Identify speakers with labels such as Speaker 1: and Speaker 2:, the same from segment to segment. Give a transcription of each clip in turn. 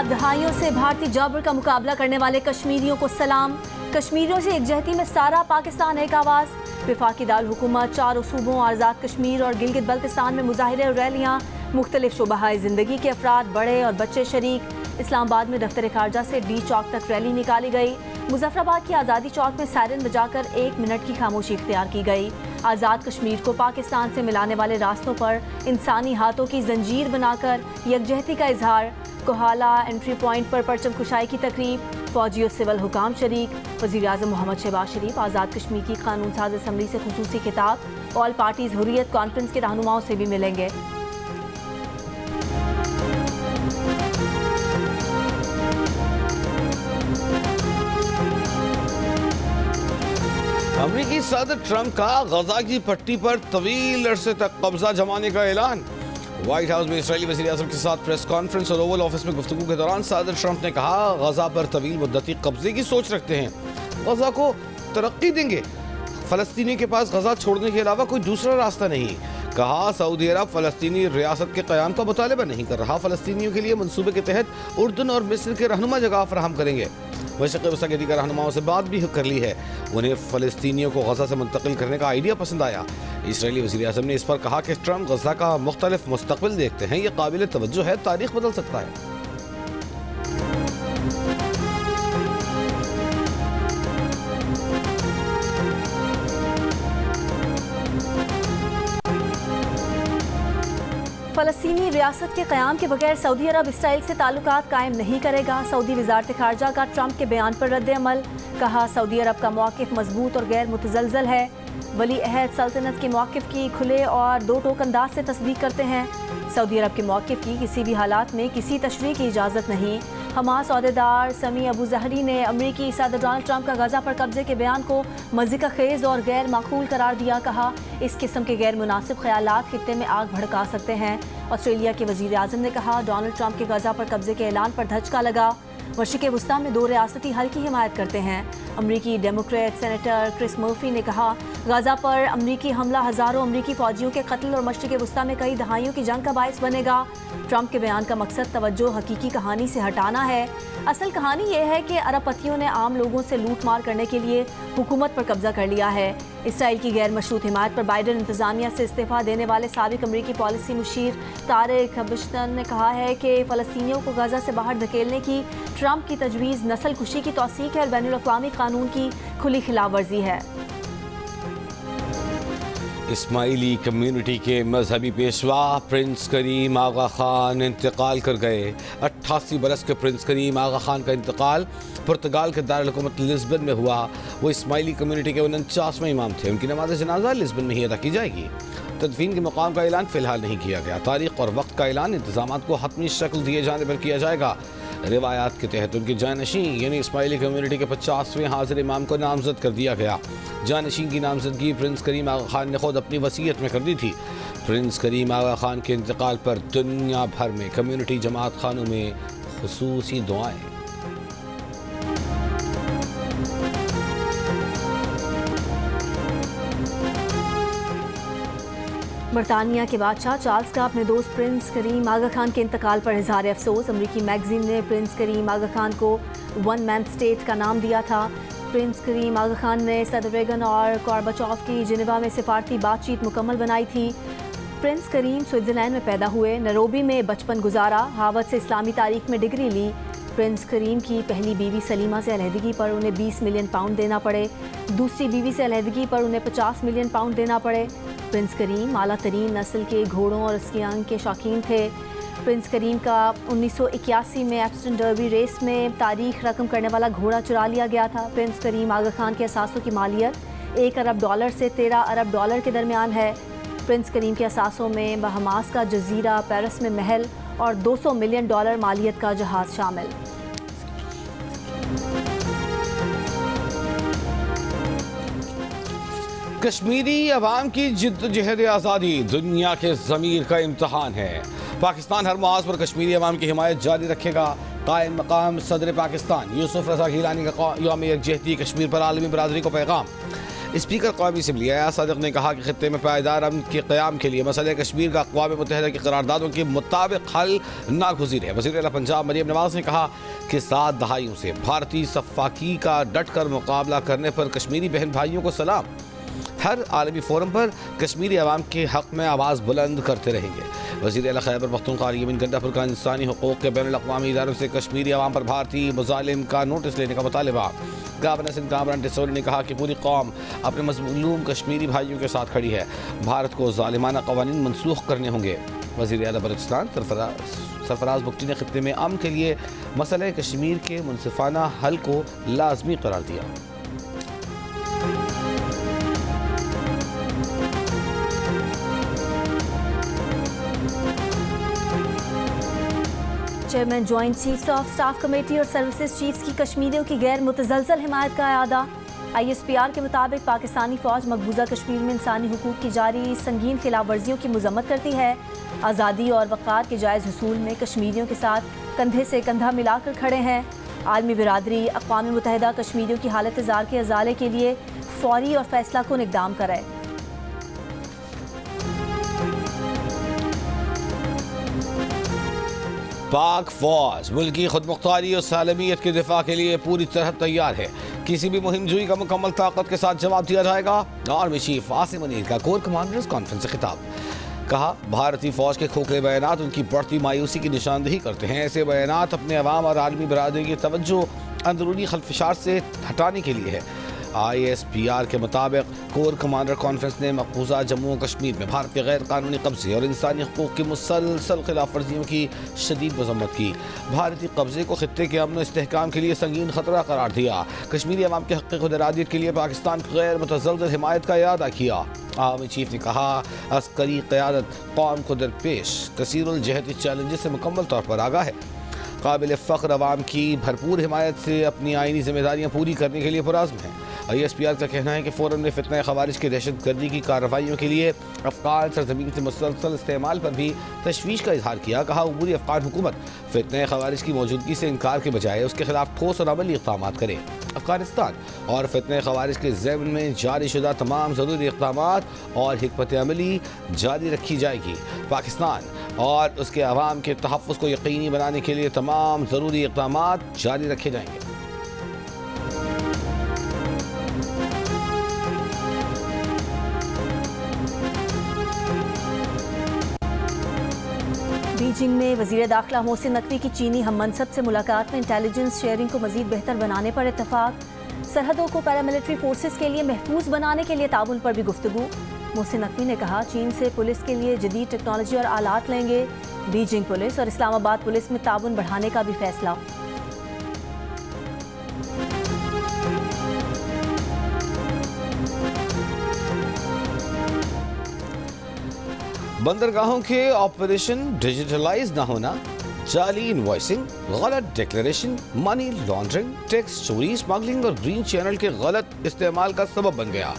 Speaker 1: बाद दहाइयों से भारतीय जबर का मुकाबला करने वाले कश्मीरियों को सलाम। कश्मीरियों से एकजहती में सारा पाकिस्तान एक आवाज़। वफाकी दारुल-हुकूमत, चारों सूबों आज़ाद कश्मीर और गिलगित बल्तिस्तान में मुजाहिरे और रैलियाँ। मुख्तलिफ शोबाहाए ज़िंदगी के अफराद, बड़े और बच्चे शरीक। इस्लामाबाद में दफ्तर खारजा से डी चौक तक रैली निकाली गई। मुजफ्फराबाद की आज़ादी चौक में सायरन बजाकर 1 मिनट की खामोशी इख्तियार की गई। आज़ाद कश्मीर को पाकिस्तान से मिलाने वाले रास्तों पर इंसानी हाथों की जंजीर बनाकर यकजहती का इजहार। कोहाला एंट्री पॉइंट पर परचम कुशाई की तकरीब। फौजी और सिविल हुकाम शरीक। वज़ीर आज़म मोहम्मद शहबाज शरीफ आज़ाद कश्मीर की कानून साज असम्बली से खुसूसी खिताब। ऑल पार्टीज हुर्रियत कॉन्फ्रेंस के रहनुमाओं से भी मिलेंगे।
Speaker 2: अमेरिकी सदर ट्रंप का गजा की पट्टी पर तवील अरसे तक कब्जा जमाने का ऐलान। व्हाइट हाउस में इजरायली वज़ीर आज़म के साथ प्रेस कॉन्फ्रेंस और ओवल ऑफिस में गुफ्तगू के दौरान सदर ट्रंप ने कहा, गजा पर तवील मुद्दती कब्जे की सोच रखते हैं, गजा को तरक्की देंगे। फ़लस्तीनी के पास गजा छोड़ने के अलावा कोई दूसरा रास्ता नहीं। कहा, सऊदी अरब फ़लस्तीनी रियासत के क़याम का मुतालबा नहीं कर रहा। फ़लस्तीनियों के लिए मंसूबे के तहत उर्दन और मिस्र के रहनुमा जगह फराहम करेंगे। मशरिक़ वस्ती के दीगर रहनुमाओं से बात भी कर ली है। उन्हें फ़लस्तीनियों को गजा से मुंतकिल करने का आइडिया पसंद आया। इजरायली वज़ीर आज़म ने इस पर कहा कि ट्रंप गजा का मुख्तलिफ मुस्तक़बिल देखते हैं, ये काबिल तवज्जो है, तारीख बदल सकता है।
Speaker 1: फ़लस्तीनी रियासत के क़याम के बगैर सऊदी अरब इसराइल से ताल्लुकात कायम नहीं करेगा। सऊदी वज़ारत ख़ारजा का ट्रंप के बयान पर रद्द अमल। कहा, सऊदी अरब का मौक़िफ़ मजबूत और गैर मुतज़लज़ल है। वली अहद सल्तनत के मौक़िफ़ की खुले और दो टोक अंदाज से तस्दीक करते हैं। सऊदी अरब के मौक़िफ़ की किसी भी हालात में किसी तशरीह की इजाज़त नहीं। हमास अहदेदार समी अबू ज़हरी ने अमरीकी सदर डोनाल्ड ट्रंप का गजा पर कब्जे के बयान को मज़ीक़ा खेज़ और गैर माकूल करार दिया। कहा, इस किस्म के गैर मुनासिब ख्यालात खित्ते में आग भड़का सकते हैं। ऑस्ट्रेलिया के वज़ीर आज़म ने कहा, डोनाल्ड ट्रंप के गजा पर कब्जे के ऐलान पर धचका लगा। मशरिक़ वस्ती में 2 रियासती हल की हिमायत करते हैं। अमरीकी डेमोक्रेट सेनेटर क्रिस मर्फी ने कहा, गजा पर अमरीकी हमला हज़ारों अमरीकी फ़ौजियों के कत्ल और मशरिक़ वस्ती में कई दहाइयों की जंग का बायस बनेगा। ट्रंप के बयान का मकसद तवज्जो हकीकी कहानी से हटाना है। असल कहानी यह है कि अरबपतियों ने आम लोगों से लूट मार करने के लिए हुकूमत पर कब्जा कर लिया है। इसराइल की गैर मशरूत हिमायत पर बाइडन इंतज़ामिया से इस्तीफ़ा देने वाले साबिक़ अमरीकी पॉलिसी मुशीर तारिक हबिश्तन ने कहा है कि फ़लस्तीनियों को गजा से बाहर धकेलने की ट्रंप की तजवीज़ नस्ल कुशी की तौसीक है और बैनुल-अक़वामी कानून की खुली खिलाफ वर्जी है।
Speaker 2: इस्माइली कम्युनिटी के मजहबी पेशवा प्रिंस करीम आगा खान इंतकाल कर गए। 88 बरस के प्रिंस करीम आगा खान का इंतकाल पुर्तगाल के दारुल हुकूमत लिस्बन में हुआ। वो इस्माइली कम्युनिटी के 49वें इमाम थे। उनकी नमाज जनाजा लिस्बन में ही अदा की जाएगी। तदफीन के मकाम का ऐलान फ़िलहाल नहीं किया गया। तारीख और वक्त का ऐलान इंतजामात को हतमी शक्ल दिए जाने पर किया जाएगा। रिवायात के तहत उनकी जानशीन यानी इस्माइली कम्युनिटी के 50वें हाजिर इमाम को नामजद कर दिया गया। जानशीन की नामजदगी प्रिंस करीम आगा खान ने खुद अपनी वसीयत में कर दी थी। प्रिंस करीम आगा खान के इंतकाल पर दुनिया भर में कम्युनिटी जमात खानों में खुसूसी दुआएं।
Speaker 1: बरतानिया के बादशाह चार्ल्स का अपने दोस्त प्रिंस करीम आगा खान के इंतकाल पर इजहार अफसोस। अमरीकी मैगजीन ने प्रिंस करीम आगा खान को वन मैन स्टेट का नाम दिया था। प्रिंस करीम आगा खान ने सदर रेगन और गॉर्बाचोव की जिनेवा में सिफारती बातचीत मुकम्मल बनाई थी। प्रिंस करीम स्विट्ज़रलैंड में पैदा हुए, नैरोबी में बचपन गुजारा, हार्वर्ड से इस्लामी तारीख में डिग्री ली। प्रिंस करीम की पहली बीवी सलीमा से अलहदगी पर उन्हें 20 मिलियन पाउंड देना पड़े। दूसरी बीवी से अलहदगी पर उन्हें 50 मिलियन पाउंड देना पड़े। प्रिंस करीम आला तरीन नस्ल के घोड़ों और स्कियांग के शौकीन थे। प्रिंस करीम का 1981 में एप्स्टन डर्बी रेस में तारीख रकम करने वाला घोड़ा चुरा लिया गया था। प्रिंस करीम आगा खान के असासों की मालियत $1 अरब से $13 अरब के दरमियान है। प्रिंस करीम के असासों में बहमास का जजीरा, पेरिस में महल और $200 मिलियन मालियत का जहाज़ शामिल।
Speaker 2: कश्मीरी अवाम की जिद्दोजहद आज़ादी दुनिया के ज़मीर का इम्तहान है। पाकिस्तान हर मुआज पर कश्मीरी अवाम की हिमायत जारी रखेगा। कायम मकाम सदर पाकिस्तान यूसुफ रज़ा गिलानी का यौम यकजहती कश्मीर पर आलमी बरादरी को पैगाम। स्पीकर कौमी असम्बली अयाज सादिक ने कहा कि खित्ते में पायदार अमन के क़याम के लिए मसले कश्मीर का अक़वाम मुत्तहिदा की करारदादों के मुताबिक हल नागुज़ीर है। वज़ीर आला पंजाब मरियम नवाज़ ने कहा कि 7 दहाइयों से भारतीय सफ़ाकी का डट कर मुकाबला करने पर कश्मीरी बहन भाइयों को सलाम। हर आलमी फोरम पर कश्मीरी अवाम के हक़ में आवाज़ बुलंद करते रहेंगे। वज़ीर आला खैबर पख्तूनख्वा यमन गंडापुर का इंसानी हुकूक़ के बैनुल-अक़वामी इदारों से कश्मीरी अवाम पर भारतीय मुज़ालिम का नोटिस लेने का मुतालिबा। गवर्नर सिंध कामरान डिसोली ने कहा कि पूरी कौम अपने मज़लूम कश्मीरी भाइयों के साथ खड़ी है। भारत को ज़ालिमाना क़वानीन मनसूख करने होंगे। वज़ीर आला बलूचिस्तान सरफराज बुगटी ने खित्ते में अमन के लिए मसले कश्मीर के मुनसिफाना हल को लाजमी करार दिया।
Speaker 1: Chairman joint chiefs of staff committee और सर्विसेज चीफ्स की कश्मीरियों की गैर मुतज़लज़ल हिमायत का अयादा। ISPR के मुताबिक पाकिस्तानी फ़ौज मकबूजा कश्मीर में इंसानी हुकूक की जारी संगीन खिलाफ वर्जियों की मज़म्मत करती है। आज़ादी और वक़ार के जायज़ हसूल में कश्मीरियों के साथ कंधे से कंधा मिलाकर खड़े हैं। आलमी बिरादरी अक़वाम मुत्तहिदा कश्मीरियों की हालत ज़ार के अजाले के लिए फ़ौरी और फैसला कुन इक़दाम करे।
Speaker 2: पाक फौज मुल्क की खुदमुख्तारी और सालमियत के दिफा के लिए पूरी तरह तैयार है। किसी भी मुहिम जुई का मुकम्मल ताकत के साथ जवाब दिया जाएगा। आर्मी चीफ आसिम मुनीर का कोर कमांडर्स कॉन्फ्रेंस से खिताब। कहा, भारतीय फौज के खोखले बयानात उनकी बढ़ती मायूसी की निशानदेही करते हैं। ऐसे बयानात अपने अवाम और आलमी बरादरी की तवज्जो अंदरूनी खलफशात से हटाने के लिए है। ISPR के मुताबिक कोर कमांडर कॉन्फ्रेंस ने मकबूजा जम्मू कश्मीर में भारत के गैर कानूनी कब्जे और इंसानी हकूक़ की मुसलसल खिलाफ वर्जियों की शदीद मजम्मत की। भारतीय कब्जे को खित्ते के अमन इस्तेहकाम के लिए संगीन खतरा करार दिया। कश्मीरी अवाम के हक़ खुद इरादियत के लिए पाकिस्तान की गैर मुतज़लज़ल हिमायत का इरादा किया। आर्मी चीफ ने कहा, अस्करी क़यादत कौम को दरपेश कसीरुल जहती चैलेंजेस से मुकम्मल तौर पर आगाह है। काबिल फ़ख्र अवाम की भरपूर हिमायत से अपनी आइनी जिम्मेदारियाँ पूरी करने के लिए पुरज़्म है। ISPR का कहना है कि फ़ौरन ने फितना ख़वारिज की दहशतगर्दी की कार्रवाइयों के लिए अफ़गान सरजमीन के मुसलसल इस्तेमाल पर भी तशवीश का इजहार किया। कहा, अबूरी अफ़गान हुकूमत फितना ख़वारिज की मौजूदगी से इनकार के बजाय उसके खिलाफ ठोस और अमली इक़दाम करे। अफ़गानिस्तान और फितना ख़वारिज के ज़ेमन में जारी शुदा तमाम ज़रूरी इक़दामात और हिकमत अमली जारी रखी जाएगी। पाकिस्तान और उसके अवाम के तहफ़्फ़ुज़ को यकीनी बनाने के लिए तमाम ज़रूरी इक़दामात जारी रखे जाएंगे।
Speaker 1: बीजिंग में वज़ीर दाखिला मोहसिन नकवी की चीनी हम मनसब से मुलाकात में इंटेलिजेंस शेयरिंग को मज़ीद बेहतर बनाने पर इत्तफाक। सरहदों को पैरामिलिट्री फोर्सेस के लिए महफूज बनाने के लिए ताउन पर भी गुफ्तगू। मोहसिन नकवी ने कहा, चीन से पुलिस के लिए जदीद टेक्नोलॉजी और आलात लेंगे। बीजिंग पुलिस और इस्लामाबाद पुलिस में ताउन बढ़ाने का भी फैसला।
Speaker 2: बंदरगाहों के ऑपरेशन डिजिटलाइज न होना, जाली इनवॉइसिंग, गलत डिक्लेरेशन, मनी लॉन्ड्रिंग, टैक्स चोरी, स्मगलिंग और ग्रीन चैनल के गलत इस्तेमाल का सबब बन गया।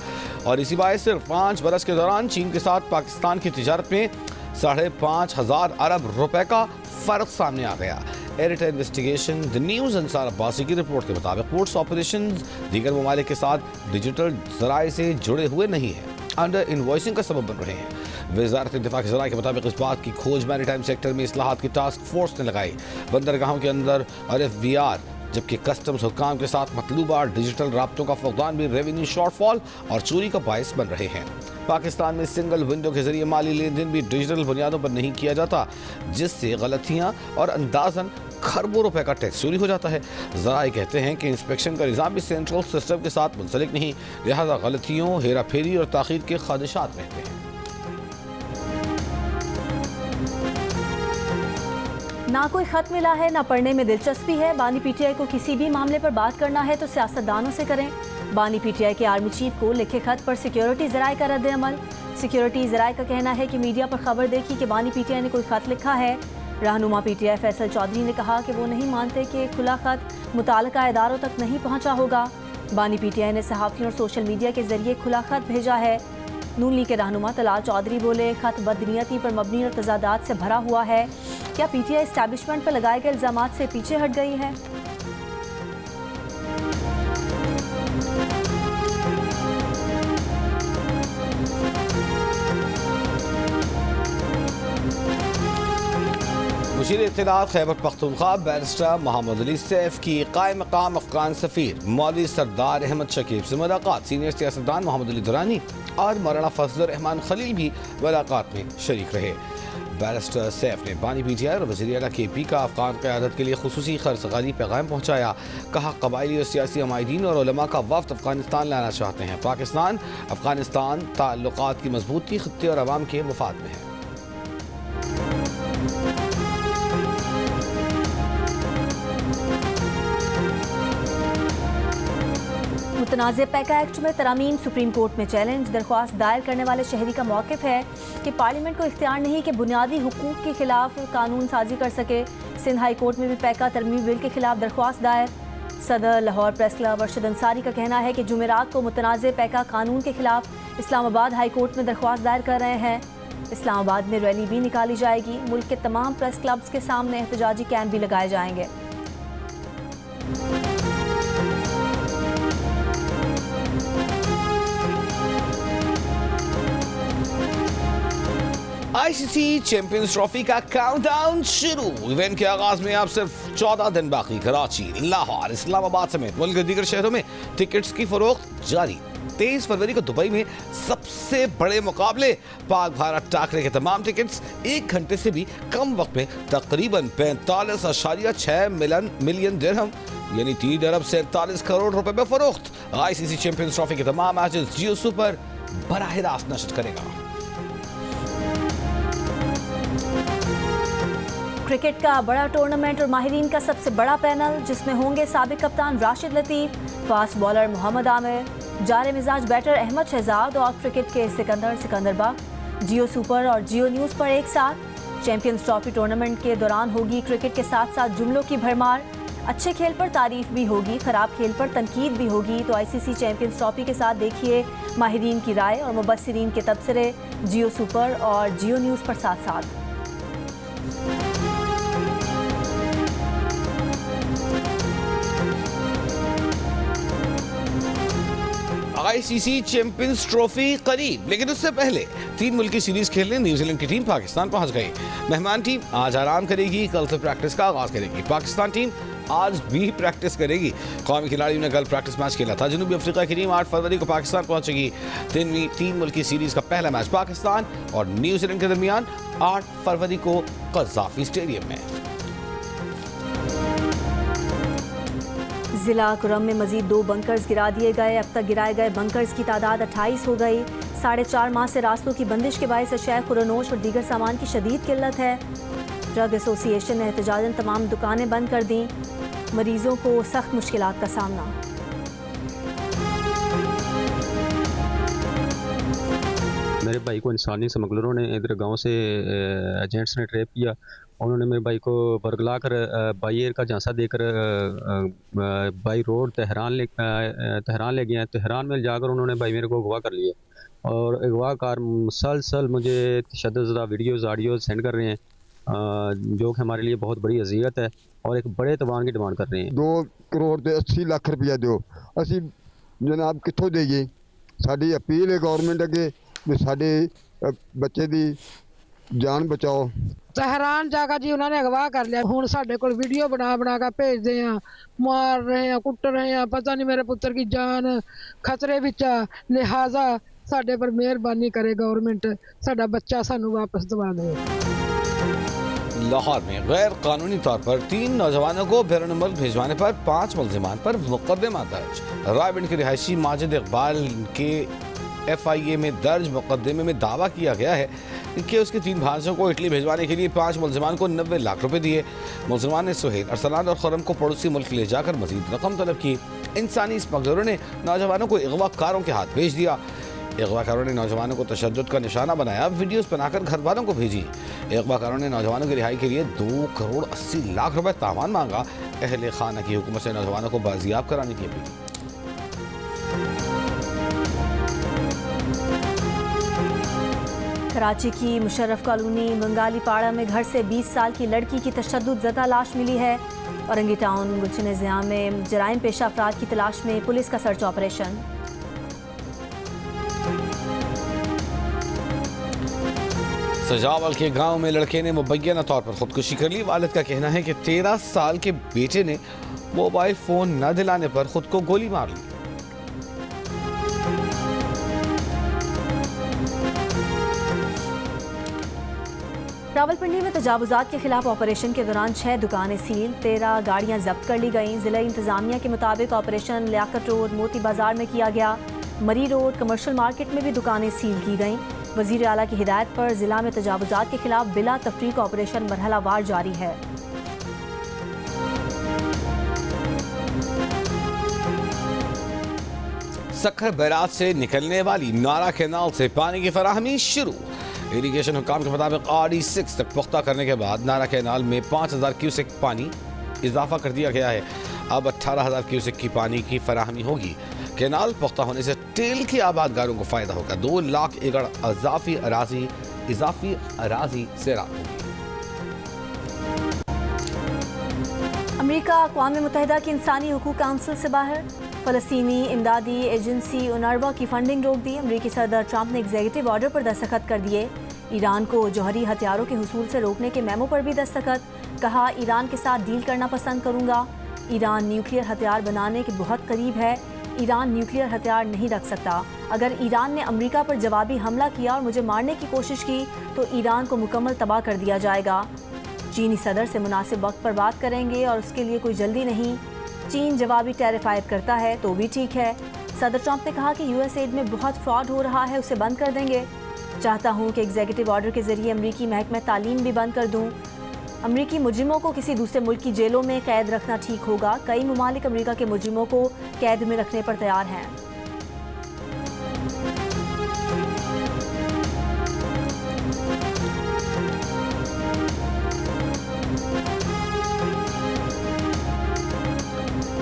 Speaker 2: और इसी बायस सिर्फ 5 बरस के दौरान चीन के साथ पाकिस्तान की तिजारत में 5,500 अरब रुपए का फ़र्क सामने आ गया। Editor investigation the news Ansar Abbasi की रिपोर्ट के मुताबिक पोर्ट्स ऑपरेशन दीगर ममालिक के साथ डिजिटल ज़राए से जुड़े हुए नहीं है, अंडर इनवॉइसिंग का सबब बन रहे हैं। वज़ारत दिफा के ज़राए के मुताबिक इस बात की खोज मैरीटाइम सेक्टर में इस्लाहात की टास्क फोर्स ने लगाई। बंदरगाहों के अंदर RFVR जबकि कस्टम्स हुक्काम के साथ मतलूबा डिजिटल राब्तों का फुकदान भी रेवेन्यू शॉर्टफॉल और चोरी का बायस बन रहे हैं। पाकिस्तान में सिंगल विंडो के जरिए माली लेन देन भी डिजिटल बुनियादों पर नहीं किया जाता, जिससे गलतियाँ और अंदाजन खरबों रुपए का टैक्स चोरी हो जाता है। ज़राए कहते हैं कि इंस्पेक्शन का निज़ाम भी सेंट्रल सिस्टम के साथ मुंसलिक नहीं, लिहाजा गलतियों, हेरा फेरी और ताख़ीर के ख़दशात रहते हैं।
Speaker 1: ना कोई खत मिला है, ना पढ़ने में दिलचस्पी है। बानी PTI को किसी भी मामले पर बात करना है तो सियासतदानों से करें। बानी PTI के आर्मी चीफ को लिखे खत पर सिक्योरिटी ज़राए का रद्द अमल। सिक्योरिटी ज़राए का कहना है कि मीडिया पर खबर देखी कि बानी PTI ने कोई खत लिखा है। रहनुमा PTI फैसल चौधरी ने कहा कि वो नहीं मानते कि खुला खत मुताल्लिका इदारों तक नहीं पहुँचा होगा। बानी PTI ने सहाफ़ियों और सोशल मीडिया के जरिए खुला खत भेजा है। नून लीग के रहनुमा तलाल चौधरी बोले, खत बदनीयती पर मबनी और तजादात से भरा हुआ है। क्या PTI एस्टैब्लिशमेंट पर लगाए गए इल्ज़ामात से पीछे हट गई है?
Speaker 2: वज़ीर इत्तलाआत खैबर पख्तूनख्वा बैरिस्टर मोहम्मद अली सैफ की कायम मकाम अफगान सफ़ीर मौलवी सरदार अहमद शकीब से मुलाकात। सीनियर सियासतदान मोहम्मद अली दुरानी और मौलाना फजलुर रहमान खलील भी मुलाकात में शरीक रहे। बैरिस्टर सैफ ने बानी PTI और वज़ीर आला KP का अफगान क़यादत के लिए खुसूसी खर्चगारी पैगाम पहुँचाया। कहा कबायली और सियासी हमायदीन और उलमा का वफ़द अफगानिस्तान लाना चाहते हैं। पाकिस्तान अफगानिस्तान ताल्लुकात की मजबूती खित्ते और अवाम के मफाद में है।
Speaker 1: मुतनाज़ पैका एक्ट में तरामीम सुप्रीम कोर्ट में चैलेंज। दरख्वास्त दायर करने वाले शहरी का मौक़िफ़ है कि पार्लियामेंट को इख्तियार नहीं कि बुनियादी हुकूक के खिलाफ कानून साजी कर सके। सिंध हाई कोर्ट में भी पैका तरमीमी बिल के खिलाफ दरख्वास्त दायर। सदर लाहौर प्रेस क्लब अरशद अंसारी का कहना है कि जुमेरात को मुतनाज़ पैका कानून के खिलाफ इस्लामाबाद हाई कोर्ट में दरख्वास्त दायर कर रहे हैं। इस्लामाबाद में रैली भी निकाली जाएगी। मुल्क के तमाम प्रेस क्लब्स के सामने एहतजाजी कैंप भी लगाए जाएंगे।
Speaker 2: ICC चैंपियंस ट्रॉफी का काउंटडाउन शुरू। इवेंट के आगाज में अब सिर्फ 14 दिन बाकी। कराची, लाहौर, इस्लामाबाद समेत मुल्क के दीगर शहरों में टिकट्स की फरोख्त जारी। 23 फरवरी को दुबई में सबसे बड़े मुकाबले। पाक भारत टाकरे के तमाम टिकट्स 1 घंटे से भी कम वक्त में तकरीबन 45.6 मिलियन दिरहम यानी 3 अरब 47 करोड़ रुपए में फरोख्त। ICC चैंपियंस ट्रॉफी के तमाम मैचेस जियो सुपर बराह रास्त नशर करेगा।
Speaker 1: क्रिकेट का बड़ा टूर्नामेंट और माहिरीन का सबसे बड़ा पैनल, जिसमें होंगे साबिक कप्तान राशिद लतीफ़, फास्ट बॉलर मोहम्मद आमिर, जारे मिजाज बैटर अहमद शहजाद और क्रिकेट के सिकंदर बख्श। जियो सुपर और जियो न्यूज़ पर एक साथ। चैंपियंस ट्रॉफी टूर्नामेंट के दौरान होगी क्रिकेट के साथ साथ जुमलों की भरमार। अच्छे खेल पर तारीफ भी होगी, खराब खेल पर तनकीद भी होगी। तो ICC चैंपियंस ट्रॉफी के साथ देखिए माहिरीन की राय और मुबस्सिरीन के तबसरे जियो सुपर और जियो न्यूज़ पर साथ साथ।
Speaker 2: ICC चैंपियंस ट्रॉफी करीब, लेकिन उससे पहले 3 मुल्की सीरीज खेलने न्यूजीलैंड की टीम पाकिस्तान पहुंच गई। मेहमान टीम आज आराम करेगी, कल से प्रैक्टिस का आगाज करेगी। पाकिस्तान टीम आज भी प्रैक्टिस करेगी। कौमी खिलाड़ियों ने कल प्रैक्टिस मैच खेला था। जनूबी अफ्रीका की टीम 8 फरवरी को पाकिस्तान पहुंचेगी। 3 मुल्की सीरीज का पहला मैच पाकिस्तान और न्यूजीलैंड के दरमियान 8 फरवरी को कज़ाफी स्टेडियम में।
Speaker 1: जिला कुरम में मजीद 2 बंकर्स गिरा दिए गए। अब तक गिराए गए बंकर्स की तादाद 28 हो गई। 4.5 माह से रास्तों की बंदिश के बायस शय खुरनोश और दीगर सामान की शदीद किल्लत है। ड्रग एसोसिएशन ने एहतजाजन तमाम दुकानें बंद कर दी। मरीजों को सख्त मुश्किलात का सामना।
Speaker 3: मेरे भाई को इंसानी स्मगलरों ने इधर गांव से एजेंट्स ने ट्रैप किया। उन्होंने मेरे भाई को बरगला कर बाई एयर का झांसा देकर बाई रोड तेहरान ले गए। तेहरान में जाकर उन्होंने भाई मेरे को अगवा कर लिया और अगवाकार मुसलसल मुझे तशद्दुद वीडियोज़ ऑडियो सेंड कर रहे हैं, जो कि हमारे लिए बहुत बड़ी अजियत है और एक बड़े तवान की डिमांड कर रहे हैं।
Speaker 4: 2 करोड़ ਤੇ 80 ਲੱਖ ਰੁਪਇਆ ਦਿਓ। ਅਸੀਂ ਜਨਾਬ ਕਿੱਥੋਂ ਦੇਈਏ? ਸਾਡੀ ਅਪੀਲ ਹੈ ਗਵਰਨਮੈਂਟ ਅੱਗੇ ਵੀ ਸਾਡੇ ਬੱਚੇ ਦੀ ਜਾਨ ਬਚਾਓ।
Speaker 5: ਤਹਿਰਾਨ ਜਾਗਾ ਜੀ ਉਹਨਾਂ ਨੇ ਅਗਵਾ ਕਰ ਲਿਆ। ਹੁਣ ਸਾਡੇ ਕੋਲ ਵੀਡੀਓ ਬਣਾ ਕੇ ਭੇਜਦੇ ਆ, ਮਾਰ ਰਹੇ ਆ, ਕੁੱਟ ਰਹੇ ਆ। ਪਤਾ ਨਹੀਂ ਮੇਰੇ ਪੁੱਤਰ की जान खतरे ਵਿੱਚ ਆ। ਲਿਹਾਜ਼ਾ ਸਾਡੇ ਪਰ ਮਿਹਰਬਾਨੀ ਕਰੇ गवर्नमेंट, ਸਾਡਾ ਬੱਚਾ ਸਾਨੂੰ वापस दिवा दे।
Speaker 2: लाहौर में गैर कानूनी तौर पर 3 नौजवानों को बैरून मुल्क भिजवाने पर 5 मुलजिमान पर मुकदमा दर्ज। रायबंद के रिहायशी माजिद इकबाल के FIA में दर्ज मुकदमे में दावा किया गया है कि उसके 3 भांजों को इटली भिजवाने के लिए 5 मुलजिमान को 90 लाख रुपए दिए। मुलजिमान ने सुहेल, अरसलान और खुरम को पड़ोसी मुल्क ले जाकर मजीद रकम तलब की। इंसानी स्मगलरों ने नौजवानों को अगवाकारों के हाथ भेज दिया। अगवाकारों ने नौजवानों को तशद्दुद का निशाना बनाया, वीडियोस बनाकर घर वालों को भेजी। अगवाकारों ने नौजवानों की रिहाई के लिए 2 करोड़ 80 लाख रुपए तावान मांगा। अहले खाना की हुकूमत से नौजवानों को बाजियाब कराने की अपील।
Speaker 1: कराची की मुशर्रफ कॉलोनी बंगाली पाड़ा में घर से 20 साल की लड़की की तशद्दुद ज़दा लाश मिली है। औरंगी टाउन गुलशन ज़िया में जराइम पेशा अफराद की तलाश में पुलिस का सर्च ऑपरेशन।
Speaker 2: सजावल के गांव में लड़के ने मुबैना तौर पर खुदकुशी कर ली। वालिद का कहना है कि 13 साल के बेटे ने मोबाइल फोन न दिलाने पर खुद को गोली मार ली।
Speaker 1: रावलपिंडी में तजावुजात के खिलाफ ऑपरेशन के दौरान 6 दुकानें सील, 13 गाड़ियां जब्त कर ली गईं। जिला इंतजामिया के मुताबिक ऑपरेशन लियाकत रोड, मोती बाजार में किया गया। मरी रोड, कमर्शियल मार्केट में भी दुकानें सील की गईं। वजीर आला की हिदायत पर जिला में तजावुजात के खिलाफ बिला तफरीक ऑपरेशन मरहलावार जारी है।
Speaker 2: सक्खर बैराज से निकलने वाली नारा कैनाल से पानी की फराहमी शुरू। इरीगेशन हुकाम के मुताबिक RD6 तक पुख्ता करने के बाद नारा कैनाल में 5000 क्यूसेक पानी इजाफा कर दिया गया है। अब 18000 क्यूसेक की पानी की फराहमी होगी। कैनाल पुख्ता होने से टेल के आबादगारों को फायदा होगा। 2 लाख एकड़ इजाफी अराजी सैराब होगी।
Speaker 1: अमेरिका अक़वाम मुत्तहिदा की इंसानी हुकूक काउंसिल से बाहर। फ़लस्तीनी इमदादी एजेंसी UNRWA की फंडिंग रोक दी। अमेरिकी सदर ट्रंप ने एग्जीक्यूटिव ऑर्डर पर दस्तखत कर दिए। ईरान को जौहरी हथियारों के हुसूल से रोकने के मेमो पर भी दस्तखत। कहा, ईरान के साथ डील करना पसंद करूंगा। ईरान न्यूक्लियर हथियार बनाने के बहुत करीब है। ईरान न्यूक्लियर हथियार नहीं रख सकता। अगर ईरान ने अमेरिका पर जवाबी हमला किया और मुझे मारने की कोशिश की तो ईरान को मुकम्मल तबाह कर दिया जाएगा। चीनी सदर से मुनासिब वक्त पर बात करेंगे और उसके लिए कोई जल्दी नहीं। चीन जवाबी टैरिफ आयद करता है तो भी ठीक है। सदर ट्रंप ने कहा कि USAID में बहुत फ्रॉड हो रहा है, उसे बंद कर देंगे। चाहता हूं कि एग्जीक्यूटिव ऑर्डर के जरिए अमरीकी महकमा तालीम भी बंद कर दूं। अमरीकी मुजरिमों को किसी दूसरे मुल्क की जेलों में कैद रखना ठीक होगा। कई ममालिक अमरीका के मुजरिमों को कैद में रखने पर तैयार हैं।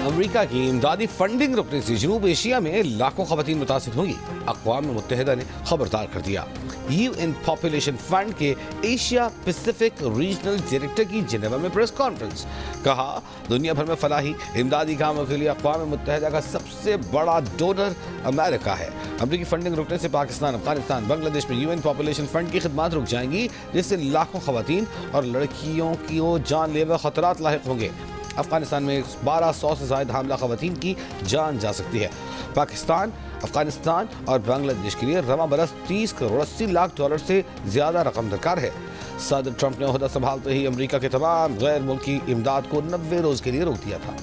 Speaker 2: अमेरिका की इमदादी फंडिंग रुकने से जनूब एशिया में लाखों खवातीन मुतासिर होंगी। अक़वाम मुत्तहिदा ने खबरदार कर दिया। UN पॉपुलेशन फंड के एशिया पैसिफिक रीजनल डायरेक्टर की जिनेवा में प्रेस कॉन्फ्रेंस। कहा, दुनिया भर में फलाही इमदादी कामों के लिए अक़वाम मुत्तहिदा का सबसे बड़ा डोनर अमेरिका है। अमरीकी फंडिंग रुकने से पाकिस्तान, अफगानिस्तान, बांग्लादेश में UN पॉपुलेशन फंड की खिदमत रुक जाएंगी, जिससे लाखों खवातीन और लड़कियों की जानलेवा खतरात लाहिक होंगे। अफगानिस्तान में 1200 से ज़ायद हामला खवातीन की जान जा सकती है। पाकिस्तान, अफगानिस्तान और बांग्लादेश के लिए रवा बरस 30 करोड़ 80 लाख डॉलर से ज़्यादा रकम दरकार है। सदर ट्रंप ने ओहदा संभालते ही अमेरिका के तमाम गैर मुल्की इमदाद को 90 रोज़ के लिए रोक दिया था।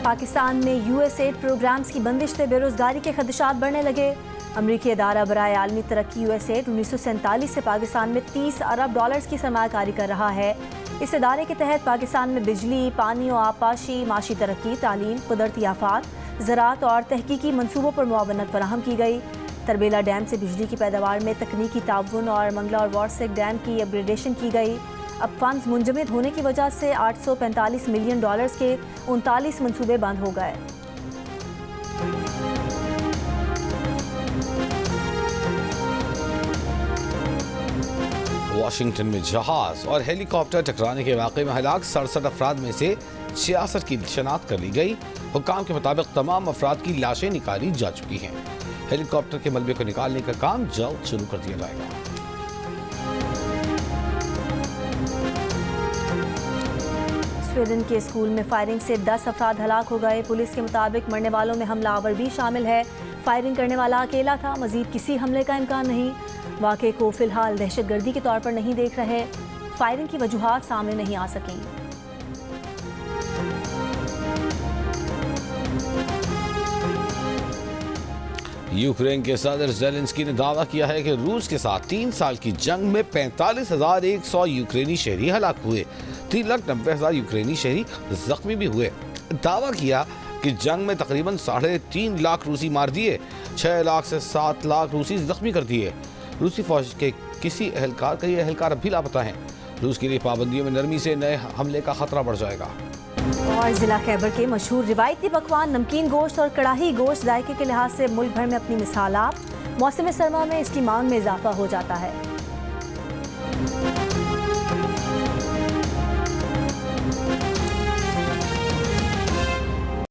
Speaker 1: पाकिस्तान में USAID प्रोग्राम्स की बंदिश से बेरोजगारी के खदशात बढ़ने लगे। अमरीकी अदारा बराए आलमी तरक्की USAID 1947 से पाकिस्तान में 30 अरब डॉलर्स की सरमायाकारी कर रहा है। इस इदारे के तहत पाकिस्तान में बिजली, पानी और आबपाशी, माशी तरक्की, तालीम, कुदरती आफात, ज़राअत और तहकीकी मनसूबों पर मुआवनत फराहम की गई। तरबेला डैम से बिजली की पैदावार में तकनीकी ताउन और मंगला और वारसेक डैम की अपग्रेडेशन की गई। अब फंड्स मुंजमद होने की वजह से 845 मिलियन डॉलर्स के 39 मनसूबे बंद हो गए।
Speaker 2: वाशिंगटन में जहाज और हेलीकॉप्टर टकराने के वाक़े में हलाक 67 अफराद में से 66 की शनाख्त कर ली गई। हुक्काम के मुताबिक तमाम अफराद की लाशें निकाली जा चुकी हैं। हेलीकॉप्टर के मलबे को निकालने का काम जल्द शुरू कर दिया जाएगा।
Speaker 1: स्वीडन के स्कूल में फायरिंग से 10 अफराद हलाक हो गए। पुलिस के मुताबिक मरने वालों में हमलावर भी शामिल है। फायरिंग करने वाला अकेला था, मजीद किसी हमले का इम्कान नहीं। वाक़े को फिलहाल दहशतगर्दी के तौर पर नहीं देख रहे। फायरिंग की वजूहात सामने नहीं आ सकें।
Speaker 2: यूक्रेन के सदर ज़ेलेंस्की ने दावा किया है कि रूस के साथ 3 साल की जंग में 45,100 यूक्रेनी शहरी हलाक हुए। 3,90,000 यूक्रेनी शहरी जख्मी भी हुए। दावा किया कि जंग में तकरीबन 3.5 लाख रूसी मार दिए, 6 लाख से 7 लाख रूसी जख्मी कर दिए। रूसी फौज के कई एहलकार अब भी लापता हैं। रूस के लिए पाबंदियों में नरमी से नए हमले का खतरा बढ़ जाएगा।
Speaker 1: और जिला खैबर के मशहूर रिवायती पकवान नमकीन गोश्त और कड़ाही गोश्त जायके के लिहाज से मुल्क भर में अपनी मिसाल आप। मौसम सरमा में इसकी मांग में इजाफा हो जाता है।